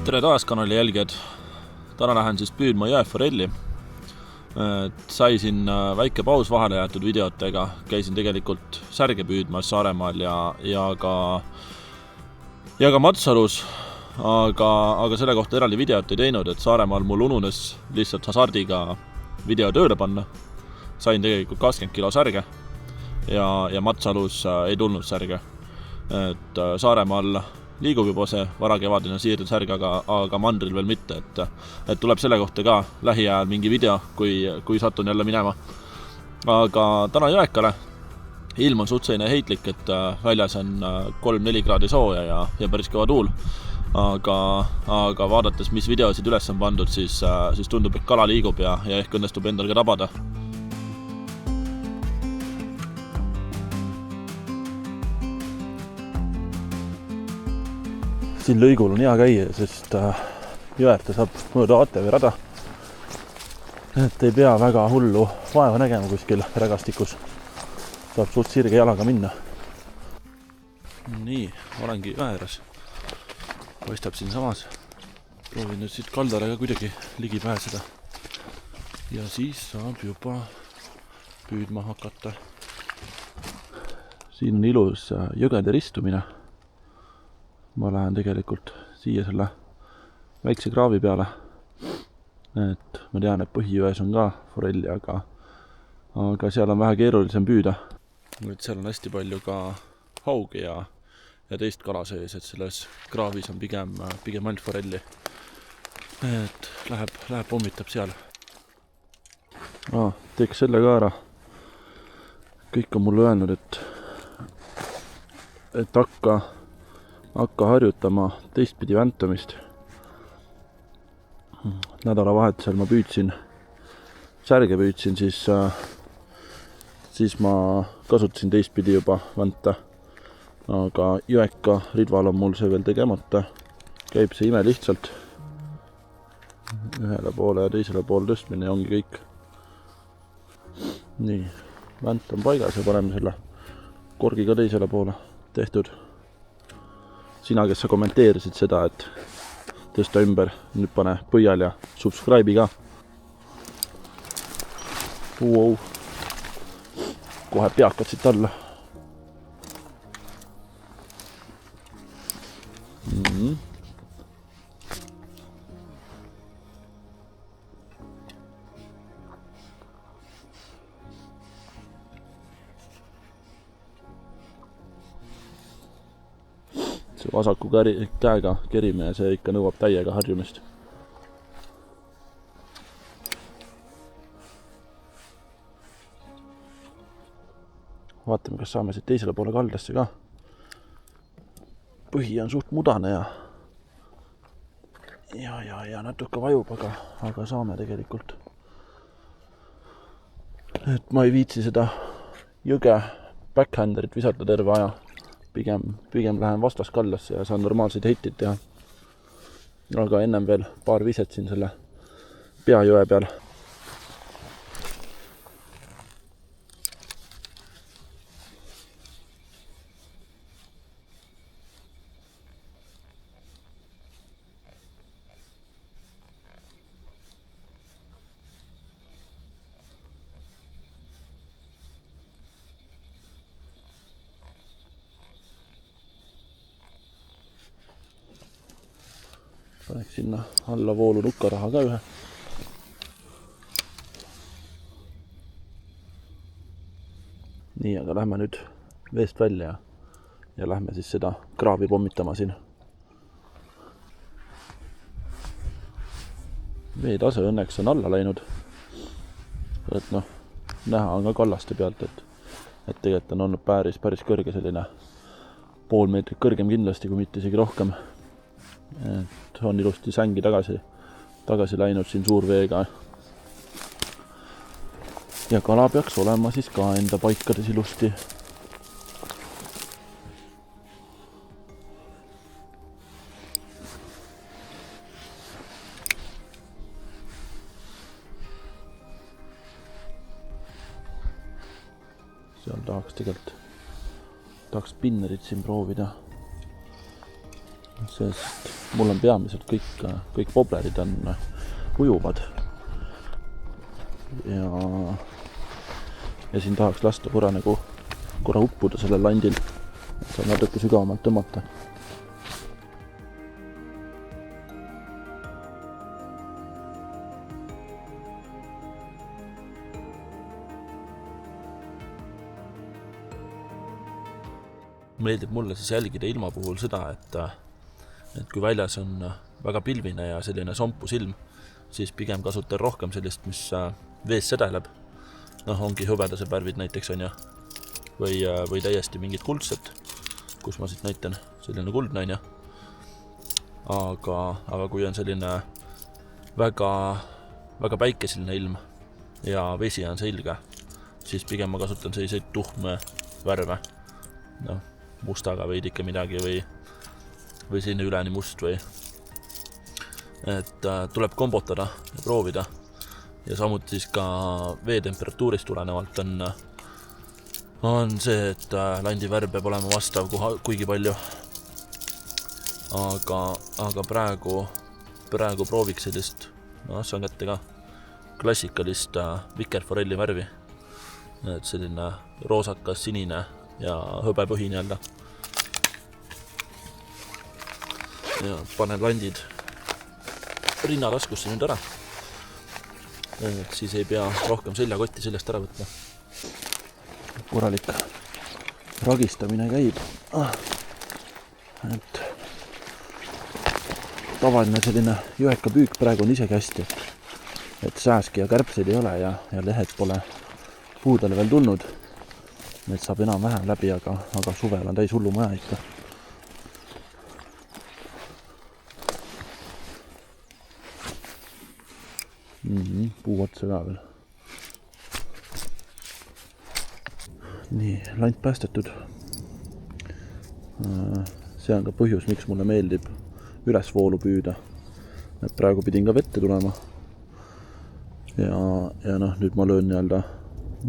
Tere taas kanali jälgijad. Täna lähen siis püüdma jõeforelli. Sai siin väike paus vahele jäetud videotega. Käisin tegelikult särge püüdmas Saaremaal ja ka Matsalus, aga selle kohta eraldi videot ei teinud, et Saaremaal mul ununes lihtsalt hasardiga video tööle panna. Sain tegelikult 20 kilo särge ja Matsalus ei tulnud särge. Et Saaremaal liigub juba see varakevadine siirdesärg, aga mandril veel mitte, et tuleb selle kohta ka lähiajal mingi video, kui satun jälle minema. Aga täna jõekale. Ilm on suhteliselt heitlik, et väljas on 3-4 kraadi sooja ja päris kõva tuul. Aga vaadates, mis videosid üles on pandud, siis tundub, et kala liigub ja ehk õnnestub endal ka tabada. Siin lõigul on hea käia, sest jõeta saab mööda ATV rada. Et ei pea väga hullu vaeva nägema kuskil rägastikus. Saab suht sirge jalaga minna. Nii, olengi jõe ääres. Paistab siin samas. Proovin nüüd siit kaldale ka kuidagi ligi pääseda. Ja siis saab juba püüdma hakata. Siin on ilus jõgede ristumine. Ma lähen tegelikult siia selle väikse kraavi peale. Et ma tean, et põhijões on ka forelli, aga seal on vähe keerulisem püüda. Et seal on hästi palju ka haugi ja teist kala sees, et selles kraavis on pigem ainult forelli. Et läheb pommitab seal. Teeks selle ka ära. Kõik on mulle öelnud, et hakka harjutama teistpidi väntamist. Nädalavahetusel ma särge püüdsin, siis ma kasutasin teistpidi juba vänta. Aga jõeka ridval on mul see veel tegemata. Käib see ime lihtsalt. Ühele poole ja teisele poole tõstmine ja ongi kõik. Nii, vänt on paigas ja paneme selle korgi ka teisele poole tehtud. Sina, kes sa kommenteerisid seda, et tõsta ümber, nüüd pane põial ja subscribe'i ka. Kohe peakad siit alla. See vasaku käega kerime ja see ikka nõuab täiega harjumist. Vaatame, kas saame siit teisele poole kaldasse ka. Põhi on suht mudane ja natuke vajub, aga saame tegelikult. Et ma ei viitsi seda jõge backhanderit visata terve aja. Pigem lähen vastaskallasse ja saan normaalseid heitit teha. Aga ennem veel paar viset siin selle peajõe peal. Paneks sinna alla voolu nukkaraha ka ühe. Nii, aga lähme nüüd veest välja ja lähme siis seda kraavi pommitama siin. Veetase õnneks on alla läinud. Et näha on ka kallaste pealt, et tegelikult on olnud päris kõrge selline pool meetrit kõrgem kindlasti, kui mitte isegi rohkem. Et on ilusti sängi tagasi läinud siin suurveega. Ja kala peaks olema siis ka enda paikades ilusti. Seal tahaks spinnerit siin proovida. sest mul on peamiselt kõik poblerid on ujuvad ja siin tahaks lasta korra uppuda sellel landil, et saab natuke sügavamalt tõmmata. Meeldib mulle siis jälgida ilma puhul seda, et kui väljas on väga pilvine ja selline sompus ilm, siis pigem kasutan rohkem sellist, mis vees sedeleb. Ongi hõbedased värvid näiteks on ja või täiesti mingid kuldset, kus ma siit näitan selline kuldne on ja. Aga kui on selline väga, väga päikeseline ilm ja vesi on selge, siis pigem ma kasutan selliseid tuhme värve. Mustaga veidike midagi või selline üleni must või. Et tuleb kombotada ja proovida. Ja samuti siis ka vee temperatuurist tulenevalt on see, et landi värv peab olema vastav kuigi palju. Aga praegu prooviks sellist, saan kätte ka, klassikalist vikerforelli värvi. Et selline roosakas, sinine ja hõbepõhi nii-öelda. Ja panen landid rinnataskusse nüüd ära. Et siis ei pea rohkem seljakotti seljast ära võtma. Korralik ragistamine käib. Et tavaline selline jõeka püük praegu on isegi hästi. Et sääski ja kärbseid ei ole ja lehed pole puudele veel tulnud. Need saab enam vähem läbi, aga suvel on täis hullu maja ikka. Puu otsa ka veel. Nii, lant päästetud. See on ka põhjus, miks mulle meeldib ülesvoolu püüda. Et praegu pidin ka vette tulema. Ja nüüd ma löön nii-öelda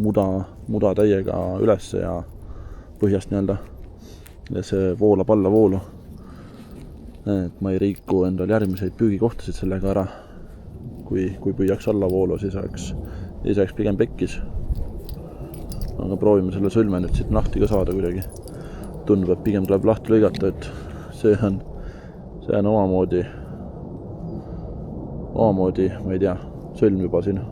muda täiega ülesse ja põhjast nii-öelda. Ja see voolab alla voolu. Et ma ei riiku endal järgmiseid püügikohtasid sellega ära. Kui püüaks alla voolu, siis saaks pigem pekkis. Aga proovime selle sõlme nüüd siit lahti ka saada kuidagi. Tundub, et pigem tuleb lahti lõigata, et see on omamoodi, ma ei tea, sõlm juba siin.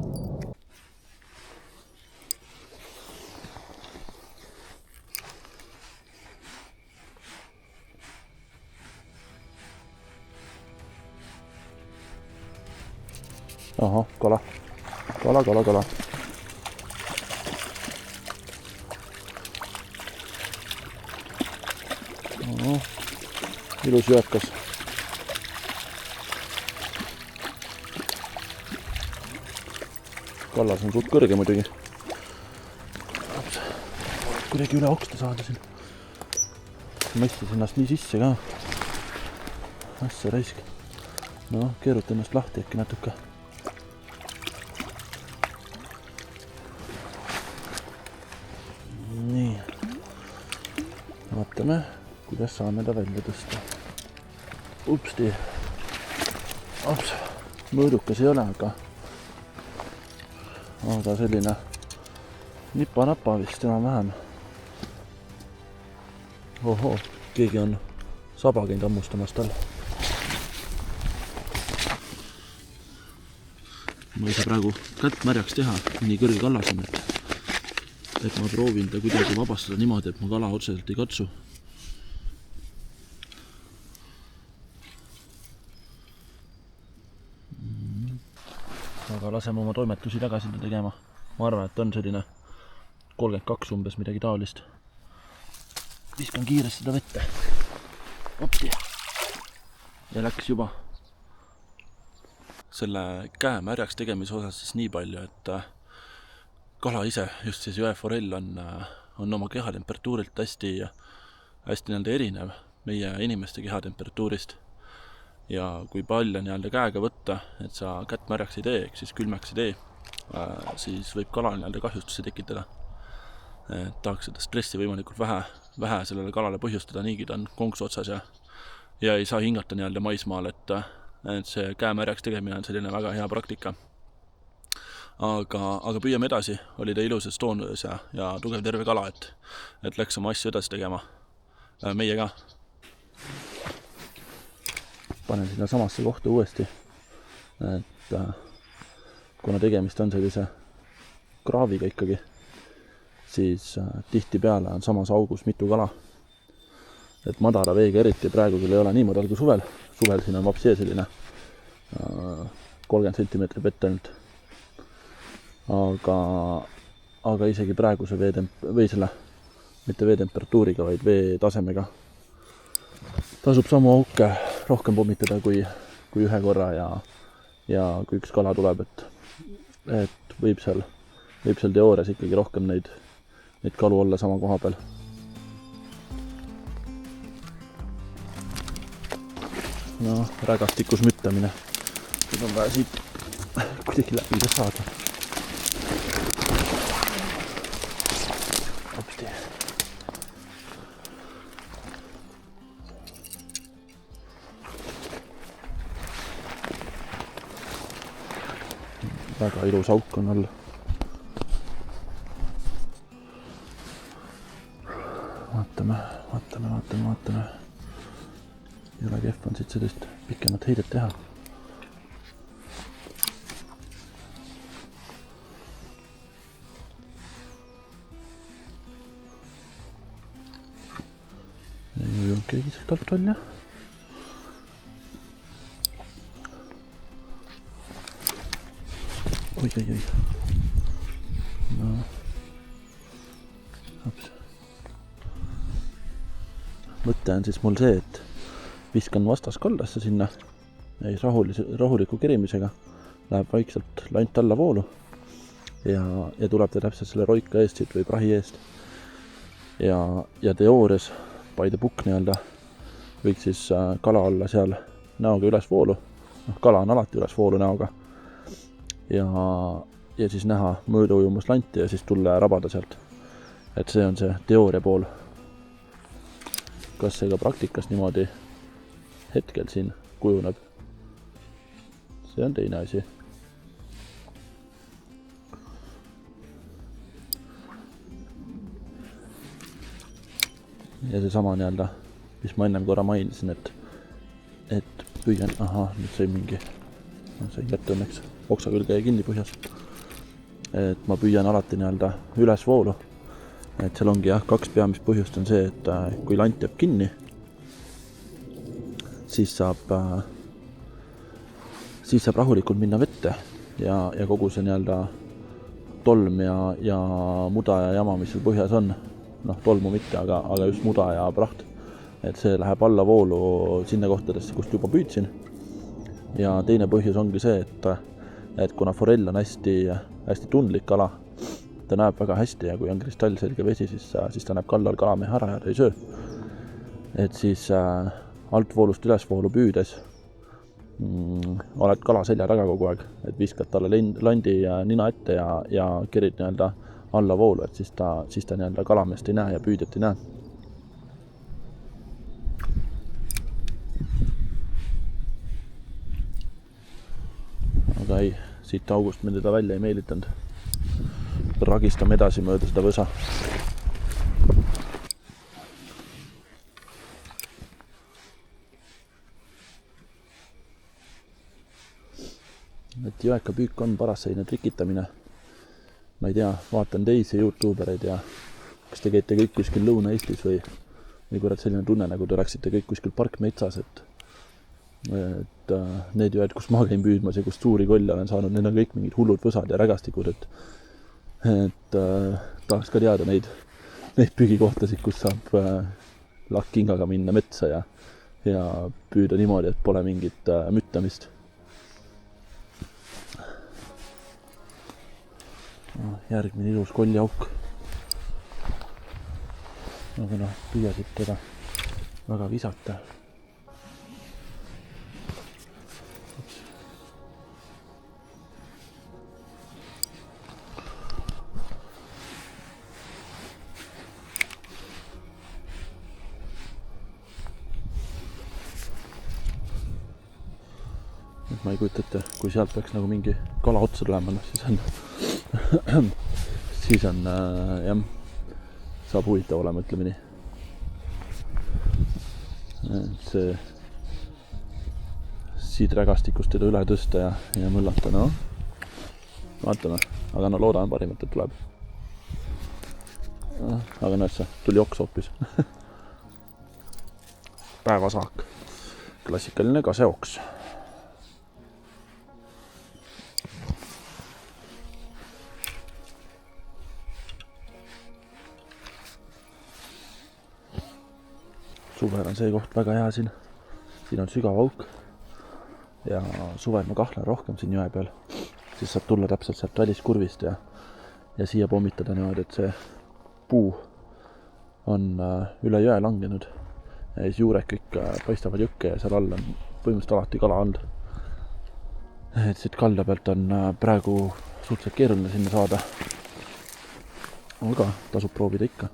Aha, kala. Ilus jõekas. Kallas on suht kõrge muidugi. Kuidagi üle oksta saada siin. Mõistis ennast nii sisse ka. Asja raisk. Keerut ennast lahti äkki natuke. Nii. Vaatame, kuidas saame ta välja tõsta. Upsti. Mõõdukas ei ole, aga selline nipa-napa vist enam vähem. Oho, keegi on saba käinud ammustamas tal. Ma ei saa praegu kätt märjaks teha, nii kõrge kallas on, et ma proovin ta kuidagi vabastada niimoodi, et ma kala otseselt ei katsu. Aga laseme oma toimetusi tagasi tegema. Ma arvan, et on selline 32 umbes midagi taolist. Viskan kiiresti seda vette. Opti. Ja läks juba. Selle käe märjaks tegemise osas siis nii palju, et kala ise, just siis jõeforell on oma kehatemperatuurilt hästi nii-öelda erinev meie inimeste kehatemperatuurist. Ja kui palju nii-öelda käega võtta, et sa kätt märjaks ei tee, ehk siis külmaks ei tee, siis võib kala nii-öelda kahjustusi tekitada. Tahaks seda stressi võimalikult vähe sellele kalale põhjustada, niigi ta on konksu otsas ja ei saa hingata nii-öelda maismaal, et see käemärjaks tegemine on selline väga hea praktika. Aga püüame edasi, oli ta ilusas toonöös ja tugev terve kala, et läks oma asju edasi tegema. Meie ka. Panen sinna samasse kohta uuesti, et kuna tegemist on sellise kraaviga ikkagi, siis tihtipeale on samas augus mitu kala. Et madala veega eriti praegu küll ei ole nii madal kui suvel. Suvel siin on vapsi selline 30 cm vett ainult. Aga isegi praeguse mitte veetemperatuuriga, vaid veetasemega tasub samu auke rohkem pommitada kui ühe korra ja kui üks kala tuleb, et võib seal teoorias ikkagi rohkem neid kalu olla sama koha peal. No, rägastikus müttamine. Nüüd on vaja siit kuidagi läbi saada. Hopsti. Väga ilus auk on all. Vaatame. Ei ole kehv on siit sellist pikemat heidet teha. Ei ole keegi sealt alt välja. Oi. No. Mõte on siis mul see, et viskan vastaskaldasse sinna ja rahuliku kerimisega läheb vaikselt lant alla voolu ja tuleb ta täpselt selle roika eest siit või prahi eest. Ja teoorias by the book nii-öelda võiks siis kala olla seal näoga üles voolu. Kala on alati üles voolu näoga. Ja siis näha mööduujumus lanti ja siis tulla ja rabada sealt. Et see on see teooria pool. Kas see ka praktikas niimoodi hetkel siin kujuneb? See on teine asi. Ja see sama nii-öelda, mis ma ennem korra mainisin, et püüan, nüüd sai mingi, sain kätte õnneks, oksa külge jäi kinni põhjas. Et ma püüan alati nii-öelda üles voolu. Et seal ongi kaks peamist põhjust on see, et kui lant jääb kinni, siis saab rahulikult minna vette ja kogu see nii-öelda tolm ja muda ja jama, mis seal põhjas on, tolmu mitte, aga just muda ja praht, et see läheb alla voolu sinna kohtadesse, kust juba püüdsin. Ja teine põhjus ongi see, et kuna forell on hästi tundlik kala, ta näeb väga hästi ja kui on kristallselge vesi, siis ta näeb kallal kalamehe ära ja ta ei söö. Et siis alt voolust üles voolu püüdes oled kala selja taga kogu aeg, et viskad talle landi nina ette ja kerid nii-öelda alla voolu, et siis ta nii-öelda kalameest ei näe ja püüdjat ei näe. Aga ei, siit august me teda välja ei meelitanud. Ragistame edasi mööda seda võsa. Et jõeka püük on paras selline trikitamine. Ma ei tea, vaatan teisi YouTubereid ja kas te käite kõik kuskil Lõuna-Eestis või kurat selline tunne, nagu te oleksite kõik kuskil parkmetsas, et need jõed, kus ma käin püüdmas ja kus suuri kolle olen saanud, need on kõik mingid hullud võsad ja rägastikud, et tahaks ka teada neid püügikohtasid, kus saab lakkkingaga minna metsa ja püüda niimoodi, et pole mingit müttamist. Järgmine ilus kolliauk. Aga püüasid teda väga visata. ma ei kujuta ette, kui sealt peaks nagu mingi kala otsa tulema, noh siis on jah, saab huvitav olema, ütleme nii. Et see siit rägastikust teda üle tõsta ja mõllata, no vaatame, aga no loodame parimat, et tuleb. Aga näed sa, tuli oks hoopis. Päevasaak, klassikaline kaseoks. Suvel on see koht väga hea siin. Siin on sügav auk ja suvel ma kahlen rohkem siin jõe peal. Siis saab tulla täpselt sealt väliskurvist ja siia pommitada niimoodi, et see puu on üle jõe langenud ja siis juured kõik paistavad jõkke ja seal all on põhimõtteliselt alati kala all. Et siit kalda pealt on praegu suhteliselt keeruline sinna saada. Aga tasub proovida ikka.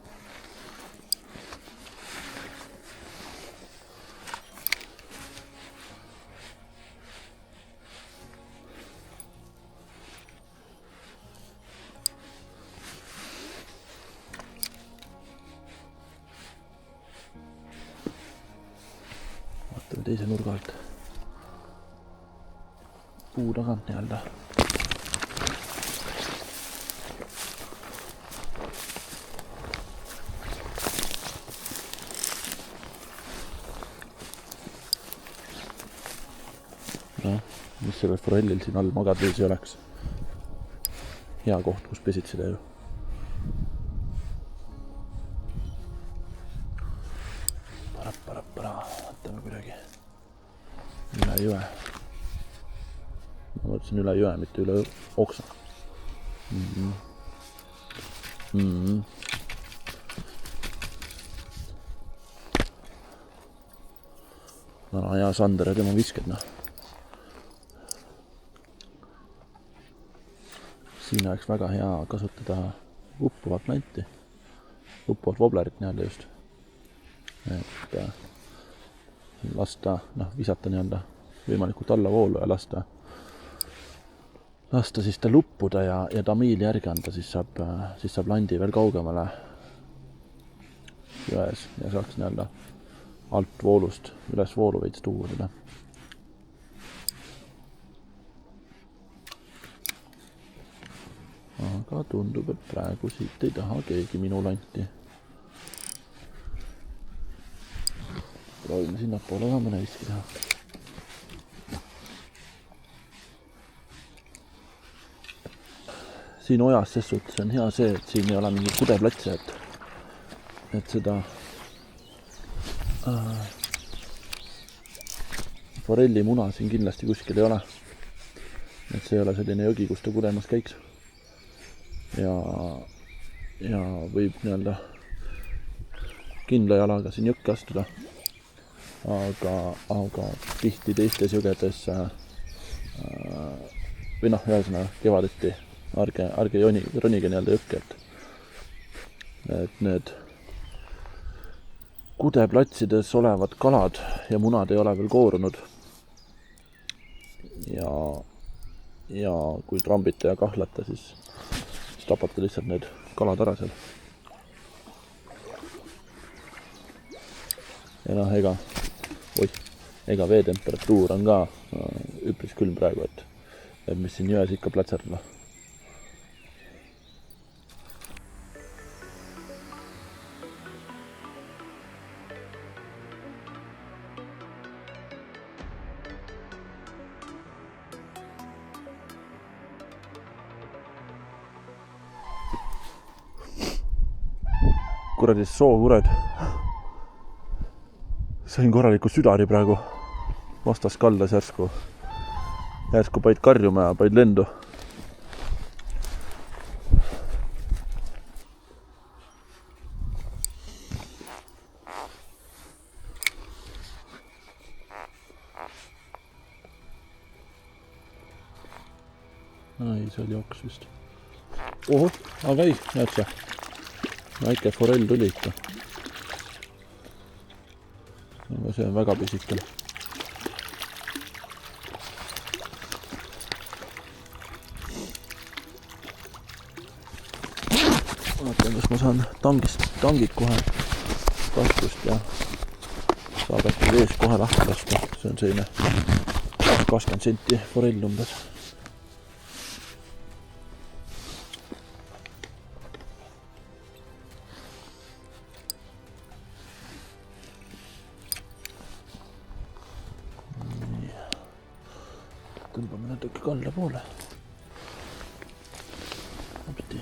Teise nurga alt puu tagant nii-öelda. No, mis sellel forellil siin all magades ei oleks. Hea koht, kus pesitseda ju. Vaatame kuidagi üle jõe. Ma mõtlesin üle jõe, mitte üle oksa. No hea Sander ja tema visked, noh. Siin oleks väga hea kasutada uppuvat nanti. Uppuvat woblerit nii-öelda just. Et lasta, visata nii-öelda võimalikult alla voolu ja lasta siis ta luppuda ja tamiili järgi anda, siis saab landi veel kaugemale jões ja saaks nii-öelda alt voolust üles voolu veits tuua seda. Aga tundub, et praegu siit ei taha keegi minu lanti. Proovime sinnapoole ka mõne viski teha. Siin ojas ses suhtes on hea see, et siin ei ole mingi kudeplatsi, et seda forelli muna siin kindlasti kuskil ei ole. Et see ei ole selline jõgi, kus ta kudemas käiks. Ja võib nii-öelda kindla jalaga siin jõkke astuda. Aga tihti teistes jõgedes või ühesõnaga kevadeti ärge ronige nii-öelda jõkke, et need kudeplatsides olevad kalad ja munad ei ole veel koorunud ja kui trambite ja kahlate, siis tapate lihtsalt need kalad ära seal. Ja ega veetemperatuur on ka üpris külm praegu, et mis siin jões ikka plätserdada. Kuradi sookured. Sain korraliku südari praegu. Vastas kaldas järsku paid karjuma ja paid lendu. Ai, see oli oks vist. Oho, aga ei, näed sa. Väike forell tuli ikka. Aga see on väga pisikel. vaatan, kas ma saan tangid kohe taskust ja saab äkki vees kohe lahti lasta. See on selline 20 senti forell umbes. Tõmbame natuke kalla poole. Apti.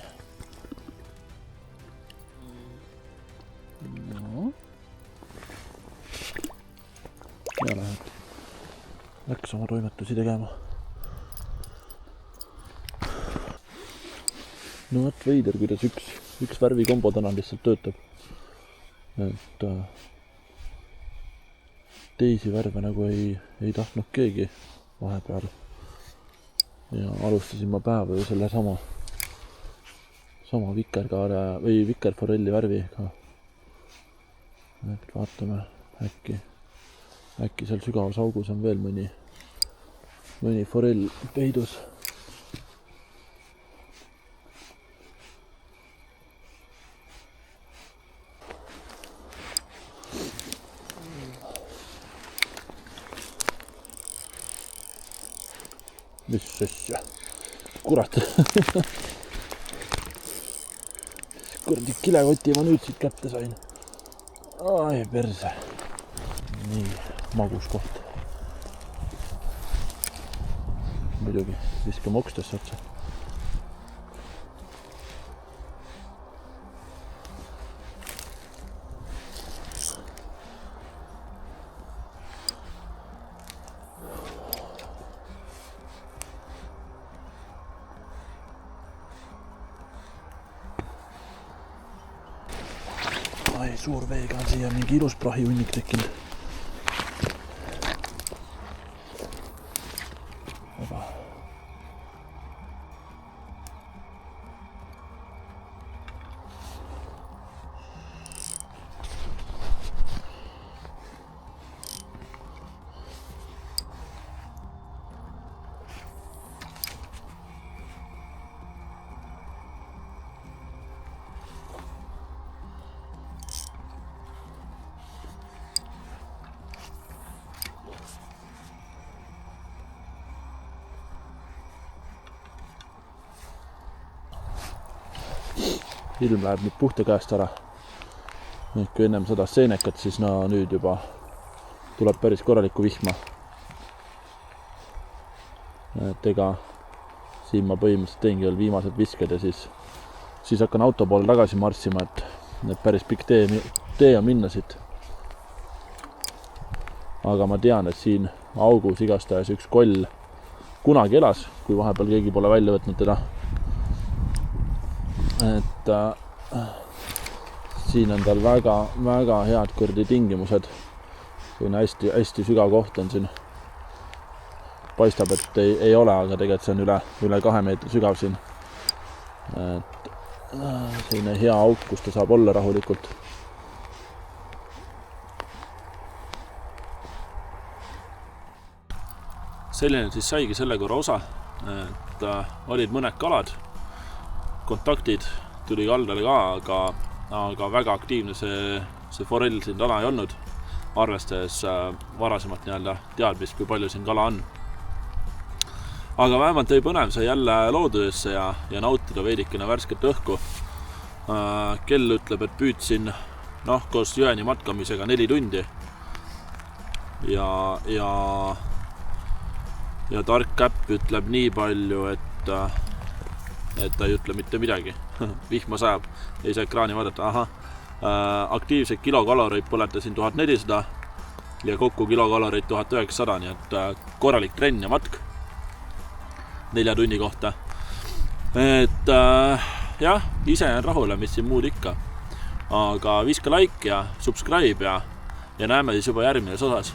No. Ja läks oma toimetusi tegema. No võt veider, kuidas üks värvikombo täna lihtsalt töötab. Et teisi värve nagu ei tahtnud keegi vahepeal. Ja alustasin ma päeva ju selle sama vikerkaare või vikerforelli värviga. Et vaatame, äkki seal sügavas augus on veel mõni forell peidus. Mis asja? Kurat. Kurdi kilekoti ma nüüd siit kätte sain. Ai perse. Nii, magus koht. Muidugi, viskame okstesse otsa. Ai, suur veega on siia mingi ilus prahihunnik tekkinud. Ilm läheb nüüd puhta käest ära. Kui ennem sadas seenekat, siis nüüd juba tuleb päris korralikku vihma. Et ega siin ma põhimõtteliselt teengi veel viimased visked ja siis hakkan auto poole tagasi marssima, et päris pikk tee on minna siit. Aga ma tean, et siin augus igastahes üks koll kunagi elas, kui vahepeal keegi pole välja võtnud teda. Et siin on tal väga head kurdi tingimused. Siin hästi sügav koht on siin. Paistab, et ei ole, aga tegelikult see on üle 2 meetri sügav siin. Et selline hea auk, kus ta saab olla rahulikult. Selline siis saigi selle korra osa, et olid mõned kalad. Kontaktid tuli kaldale ka, aga väga aktiivne see forell siin täna ei olnud, arvestades varasemalt teadmist, kui palju siin kala on. Aga vähemalt oli põnev see jälle loodusesse ja nautida veidikene värsket õhku. Kell ütleb, et püüdsin koos jõeni matkamisega 4 tundi. Ja tark käpp ütleb nii palju, et ta ei ütle mitte midagi. Vihma sajab, ei saa ekraani vaadata. Aktiivseid kilokaloreid põletasin 1400 ja kokku kilokaloreid 1900, nii et korralik trenn ja matk 4 tunni kohta. Et jah, ise on rahule, mis siin muud ikka. Aga viska like ja subscribe ja näeme siis juba järgmises osas.